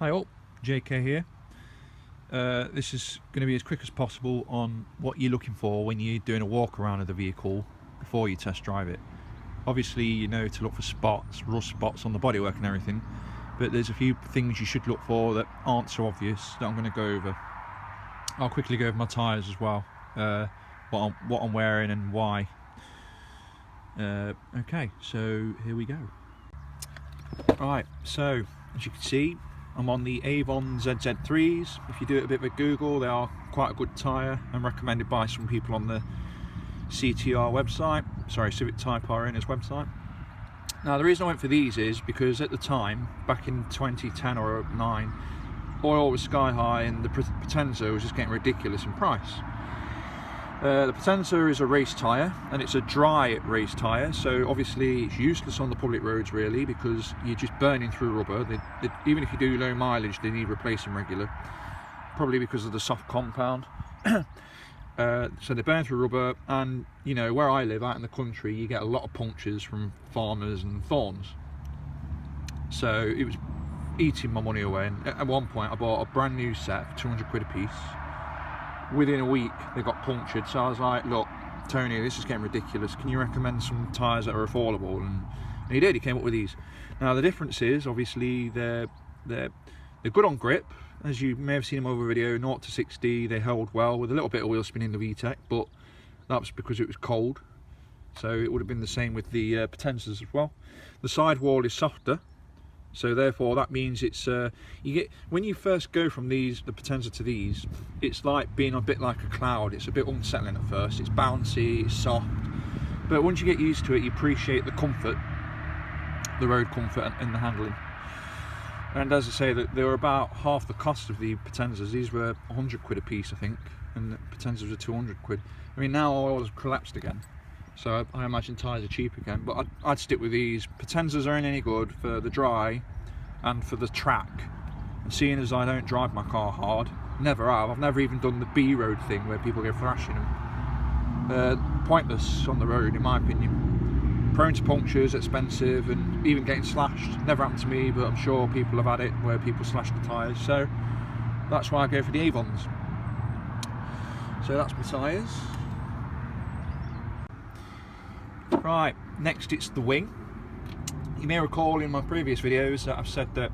Hi all, JK here. This is going to be as quick as possible on what you're looking for when you're doing a walk around of the vehicle before you test drive it. Obviously you know to look for spots, rust spots on the bodywork and everything, but there's a few things you should look for that aren't so obvious that I'm going to go over. I'll quickly go over my tyres as well, what I'm wearing and why. Okay, so here we go. Right, so as you can see, I'm on the Avon ZZ3s. If you do it a bit of a Google, they are quite a good tyre and recommended by some people on the CTR website, sorry, Civic Type R owners website. Now the reason I went for these is because at the time, back in 2010 or 9, oil was sky high and the Potenza was just getting ridiculous in price. The Potenza is a race tyre and it's a dry race tyre, so obviously it's useless on the public roads really because you're just burning through rubber. Even if you do low mileage, they need replacing regular, probably because of the soft compound. So they burn through rubber, and you know where I live out in the country you get a lot of punctures from farmers and thorns, so it was eating my money away. And at one point I bought a brand new set for 200 quid a piece. Within a week they got punctured, so I was like, look Tony, this is getting ridiculous, can you recommend some tyres that are affordable? And he did, he came up with these. Now the difference is obviously they're good on grip, as you may have seen them over video, 0 to 60 they held well with a little bit of wheel spin in the VTEC, but that was because it was cold, so it would have been the same with the Potenzas as well. The sidewall is softer, so therefore that means it's you get, when you first go from these, the Potenza to these, it's like being a bit like a cloud. It's a bit unsettling at first, it's bouncy, it's soft, but once you get used to it you appreciate the comfort, the road comfort and the handling. And as I say, that they were about half the cost of the Potenzas. These were 100 quid a piece I think, and the Potenzas were 200 quid. I mean now oil has collapsed again, so I imagine tyres are cheap again, but I'd stick with these. Potenzas aren't any good for the dry and for the track, and seeing as I don't drive my car hard, never have, I've never even done the B road thing where people go thrashing them. Pointless on the road in my opinion, prone to punctures, expensive, and even getting slashed. Never happened to me, but I'm sure people have had it where people slash the tyres, so that's why I go for the Avons. So that's my tyres. Right, next it's the wing. You may recall in my previous videos that I've said that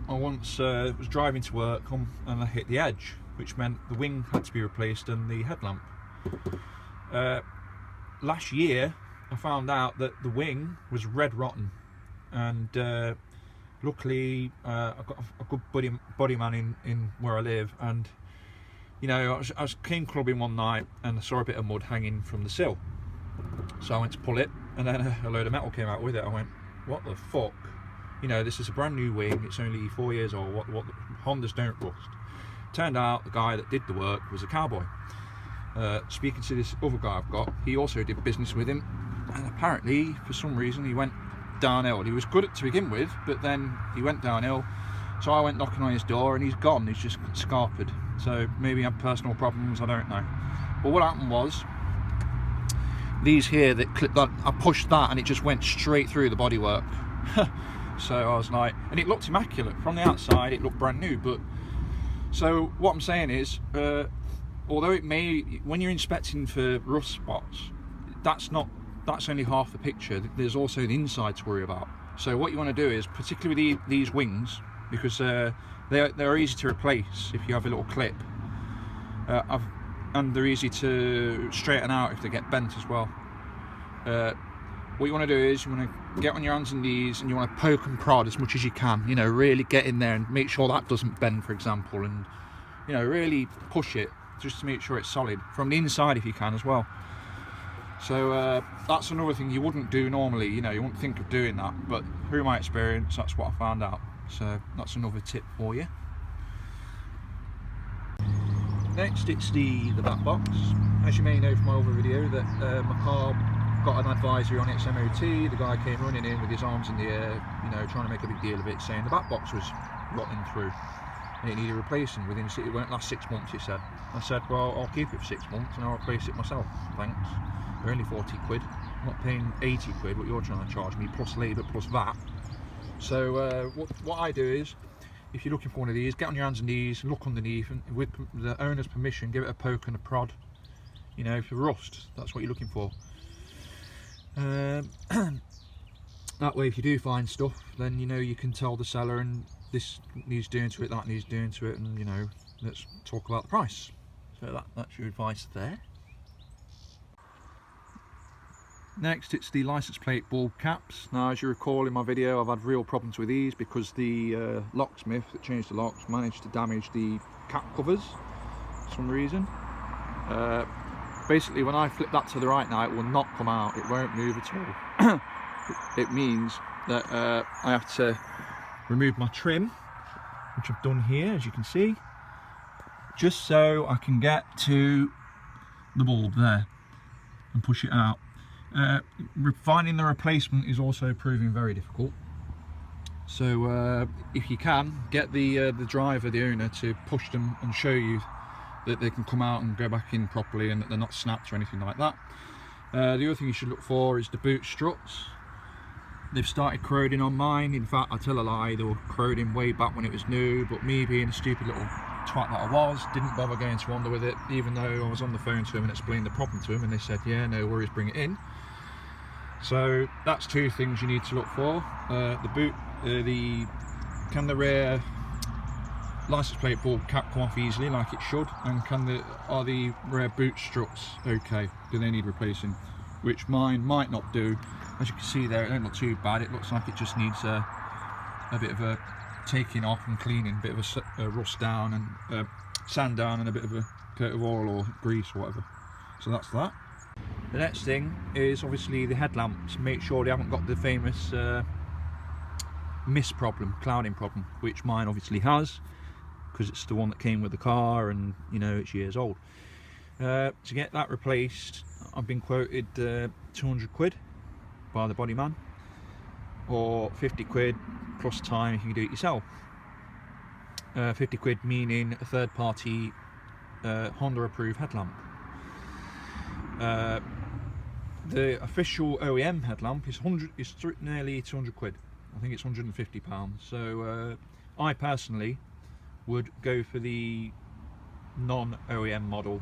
I once was driving to work and I hit the edge, which meant the wing had to be replaced and the headlamp. Last year I found out that the wing was red rotten, and luckily I've got a good buddy man in where I live, and you know I was king clubbing one night and I saw a bit of mud hanging from the sill. So I went to pull it, and then a load of metal came out with it. I went, what the fuck? You know, this is a brand new wing, it's only 4 years old, what Hondas don't rust. Turned out the guy that did the work was a cowboy. Speaking to this other guy I've got, he also did business with him, and apparently for some reason he went downhill. He was good to begin with, but then he went downhill, so I went knocking on his door and he's gone, he's just scarpered. So maybe he had personal problems, I don't know. But what happened was, these here that clipped that, I pushed that and it just went straight through the bodywork. So I was like, and it looked immaculate from the outside, it looked brand new. But so what I'm saying is, although it may, when you're inspecting for rust spots, that's only half the picture. There's also the inside to worry about. So what you want to do is, particularly with these wings, because they're easy to replace if you have a little clip, and they're easy to straighten out if they get bent as well. What you want to do is you want to get on your hands and knees and you want to poke and prod as much as you can, you know, really get in there and make sure that doesn't bend, for example, and you know, really push it just to make sure it's solid from the inside if you can as well. So that's another thing you wouldn't do normally, you know, you wouldn't think of doing that, but through my experience that's what I found out. So that's another tip for you. Next it's the back box. As you may know from my other video that my car got an advisory on its MOT. The guy came running in with his arms in the air, you know, trying to make a big deal of it, saying the back box was rotting through and it needed replacing it won't last 6 months, he said. I said, well, I'll keep it for 6 months and I'll replace it myself, thanks. They're only 40 quid. I'm not paying 80 quid what you're trying to charge me, plus labour, plus VAT. So what I do is, if you're looking for one of these, get on your hands and knees, look underneath, and with the owner's permission, give it a poke and a prod. You know, for rust, that's what you're looking for. That way, if you do find stuff, then you know you can tell the seller, and this needs doing to it, that needs doing to it, and you know, let's talk about the price. So that's your advice there. Next, it's the license plate bulb caps. Now, as you recall in my video, I've had real problems with these because the locksmith that changed the locks managed to damage the cap covers for some reason. Basically, when I flip that to the right now, it will not come out, it won't move at all. It means that I have to remove my trim, which I've done here, as you can see, just so I can get to the bulb there and push it out. Finding the replacement is also proving very difficult, so if you can, get the driver, the owner, to push them and show you that they can come out and go back in properly and that they're not snapped or anything like that. The other thing you should look for is the boot struts. They've started corroding on mine. In fact, I tell a lie, they were corroding way back when it was new, but me being a stupid little twat that I was, didn't bother going to wander with it, even though I was on the phone to them and explained the problem to them, and they said, yeah, no worries, bring it in. So that's two things you need to look for. The boot, can the rear license plate bulb cap come off easily like it should, and are the rear boot struts okay? Do they need replacing? Which mine might not do. As you can see there, it don't look too bad. It looks like it just needs a bit of a taking off and cleaning, a bit of a rust down and sand down, and a bit of a coat of oil or grease or whatever. So that's that. The next thing is obviously the headlamps. Make sure they haven't got the famous mist problem, clouding problem, which mine obviously has, because it's the one that came with the car, and you know, it's years old. To get that replaced, I've been quoted 200 quid by the body man, or 50 quid plus time if you can do it yourself. 50 quid meaning a third party Honda approved headlamp. The official OEM headlamp is nearly 200 quid. I think it's £150. So I personally would go for the non-OEM model.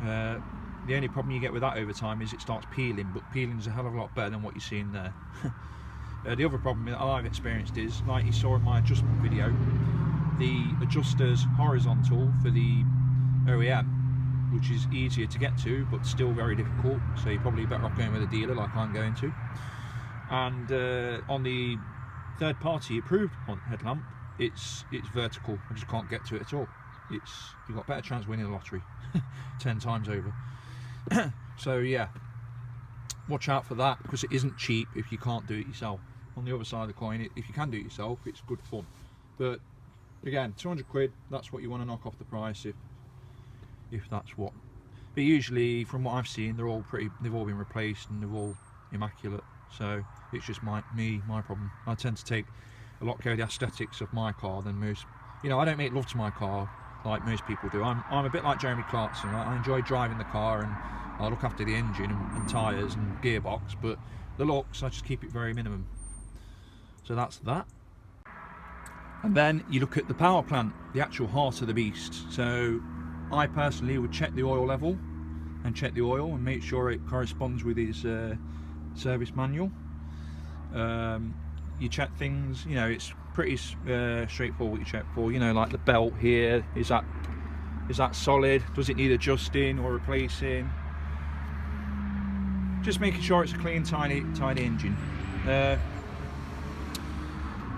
The only problem you get with that over time is it starts peeling, but peeling is a hell of a lot better than what you're seeing there. The other problem that I've experienced is, like you saw in my adjustment video, the adjuster's horizontal for the OEM, which is easier to get to but still very difficult, so you're probably better off going with a dealer like I'm going to. And on the third party approved headlamp, it's vertical. I just can't get to it at all. You've got a better chance of winning the lottery 10 times over. So yeah, watch out for that, because it isn't cheap if you can't do it yourself. On the other side of the coin, if you can do it yourself, it's good fun. But again, 200 quid, that's what you want to knock off the price if that's what. But usually, from what I've seen, they've all been replaced and they're all immaculate. So it's just my problem. I tend to take a lot care of the aesthetics of my car than most. You know, I don't make love to my car like most people do. I'm a bit like Jeremy Clarkson. I enjoy driving the car, and I look after the engine and tyres and gearbox, but the looks, I just keep it very minimum. So that's that. And then you look at the power plant, the actual heart of the beast. So I personally would check the oil level and check the oil and make sure it corresponds with his service manual. You check things, you know, it's pretty straightforward what you check for. You know, like the belt here, is that solid? Does it need adjusting or replacing? Just making sure it's a clean, tidy engine.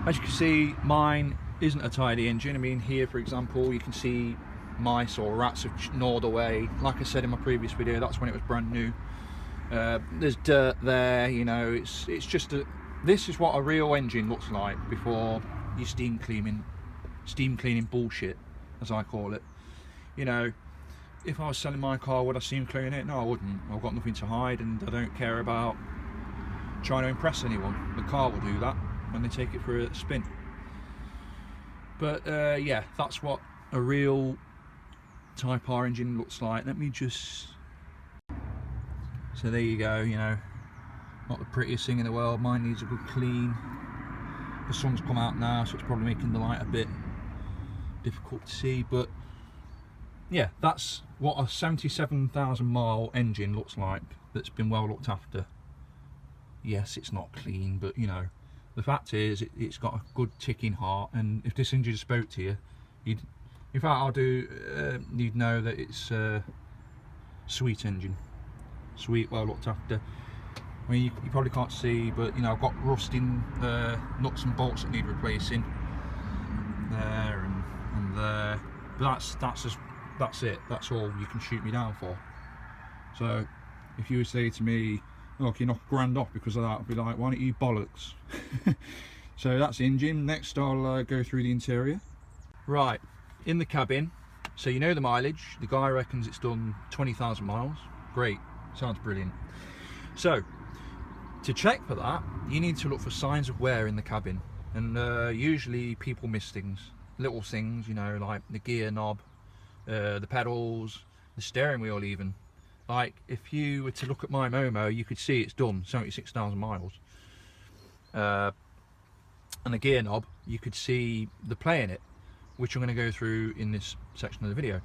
As you can see, mine isn't a tidy engine. I mean, here for example, you can see mice or rats have gnawed away. Like I said in my previous video, that's when it was brand new. There's dirt there, you know, it's just this is what a real engine looks like before your steam cleaning bullshit, as I call it. You know, if I was selling my car, would I steam clean it? No, I wouldn't. I've got nothing to hide, and I don't care about trying to impress anyone. The car will do that when they take it for a spin. But yeah, that's what a real Type R engine looks like. Let me just... So there you go, you know, not the prettiest thing in the world. Mine needs a good clean. the sun's come out now, so it's probably making the light a bit difficult to see, but yeah, that's what a 77,000 mile engine looks like that's been well looked after. Yes, it's not clean, but you know, the fact is it's got a good ticking heart, and if this engine spoke to you, you'd, in fact you'd know that it's a sweet engine, sweet, well looked after. I mean, you probably can't see, but you know, I've got rusting nuts and bolts that need replacing there and there, but that's it. That's all you can shoot me down for. So if you would say to me, oh, can you knock £1,000 off because of that, I'd be like, why don't you bollocks? So that's the engine. Next I'll go through the interior. Right, in the cabin, so you know the mileage. The guy reckons it's done 20,000 miles. Great, sounds brilliant. So to check for that, you need to look for signs of wear in the cabin, and usually people miss things, little things, you know, like the gear knob, the pedals, the steering wheel even. Like if you were to look at my Momo, you could see it's done 76,000 miles. And the gear knob, you could see the play in it, which I'm going to go through in this section of the video.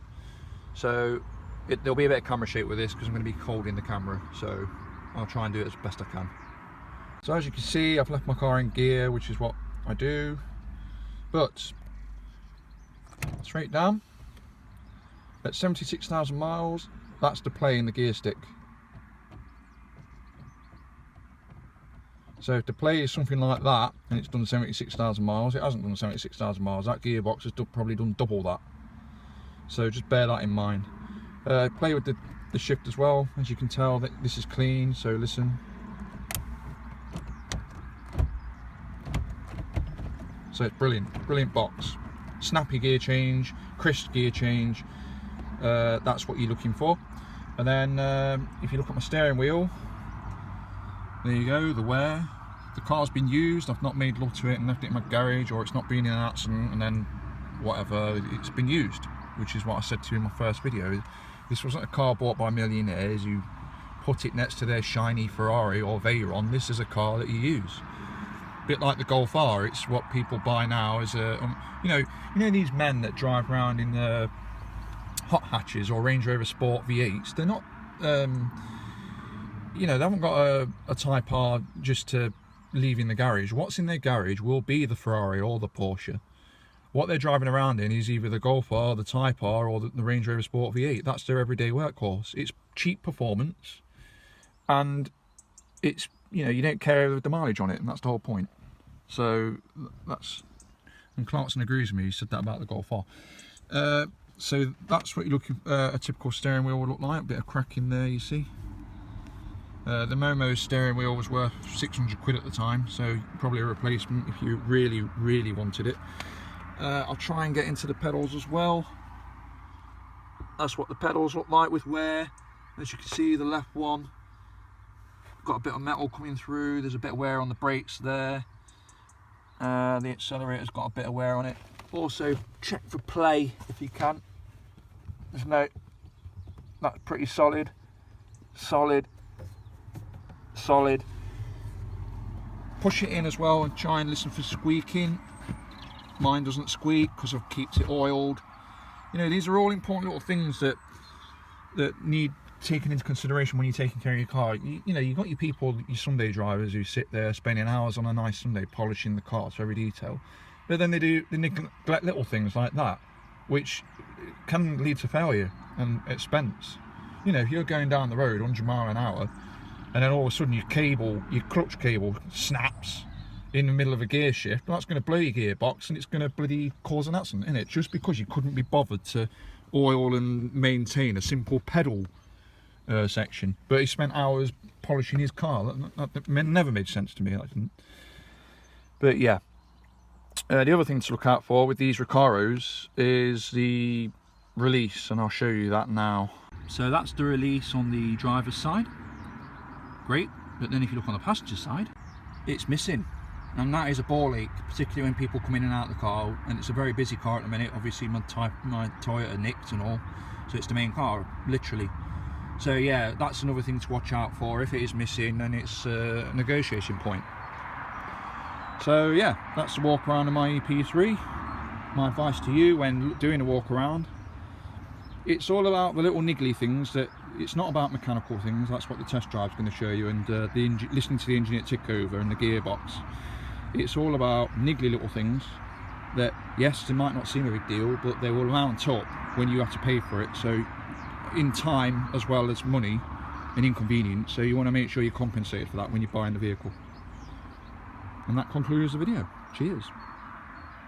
So there'll be a bit of camera shake with this because I'm going to be holding the camera, so I'll try and do it as best I can. So as you can see, I've left my car in gear, which is what I do, but straight down at 76,000 miles, that's the play in the gear stick. So if the play is something like that and it's done 76,000 miles, it hasn't done 76,000 miles, that gearbox has probably done double that. So just bear that in mind. Play with the shift as well. As you can tell, that this is clean, so listen. So it's brilliant box. Snappy gear change, crisp gear change, that's what you're looking for. And then if you look at my steering wheel, there you go, the wear. The car's been used, I've not made love to it and left it in my garage, or it's not been in an accident and then whatever, it's been used, which is what I said to you in my first video. This wasn't a car bought by millionaires who put it next to their shiny Ferrari or Veyron. This is a car that you use. A bit like the Golf R, it's what people buy now as a, you know these men that drive around in the hot hatches or Range Rover Sport V8s, they're not, you know, they haven't got a Type R just to leave in the garage. What's in their garage will be the Ferrari or the Porsche. What they're driving around in is either the Golf R, the Type R, or the Range Rover Sport V8. That's their everyday workhorse. It's cheap performance, and it's, you know, you don't care the mileage on it, and that's the whole point. So that's, and Clarkson agrees with me, he said that about the Golf R. So that's what you're looking, a typical steering wheel would look like. A bit of crack in there, you see. The Momo's steering wheel was worth 600 quid at the time, so probably a replacement if you really wanted it. I'll try and get into the pedals as well. That's what the pedals look like with wear. As you can see, the left one got a bit of metal coming through. There's a bit of wear on the brakes there. The accelerator's got a bit of wear on it. Also check for play if you can. There's no, that's pretty solid. Push it in as well and try and listen for squeaking. Mine doesn't squeak because I've kept it oiled. You know, these are all important little things that need taken into consideration when you're taking care of your car. You know, you've got your people, your Sunday drivers who sit there spending hours on a nice Sunday polishing the car to every detail, but then they neglect little things like that, which can lead to failure and expense. You know, if you're going down the road 100 miles an hour and then all of a sudden your clutch cable snaps in the middle of a gear shift, well, that's going to blow your gearbox and it's going to bloody cause an accident, isn't it? Just because you couldn't be bothered to oil and maintain a simple pedal section, but he spent hours polishing his car. That never made sense to me. That didn't. But yeah, the other thing to look out for with these Recaros is the release, and I'll show you that now. So that's the release on the driver's side. Great, but then if you look on the passenger side, it's missing. And that is a ball ache, particularly when people come in and out of the car, and it's a very busy car at the minute. Obviously my Toyota nicked and all, so it's the main car, literally. So yeah, that's another thing to watch out for. If it is missing, then it's a negotiation point. So yeah, that's the walk around of my ep3. My advice to you when doing a walk around, it's all about the little niggly things. That it's not about mechanical things. That's what the test drive's going to show you, and listening to the engine at tick over and the gearbox. It's all about niggly little things that, yes, they might not seem a big deal, but they will mount up when you have to pay for it. So in time as well as money and inconvenience, so you want to make sure you're compensated for that when you're buying the vehicle. And that concludes the video. Cheers.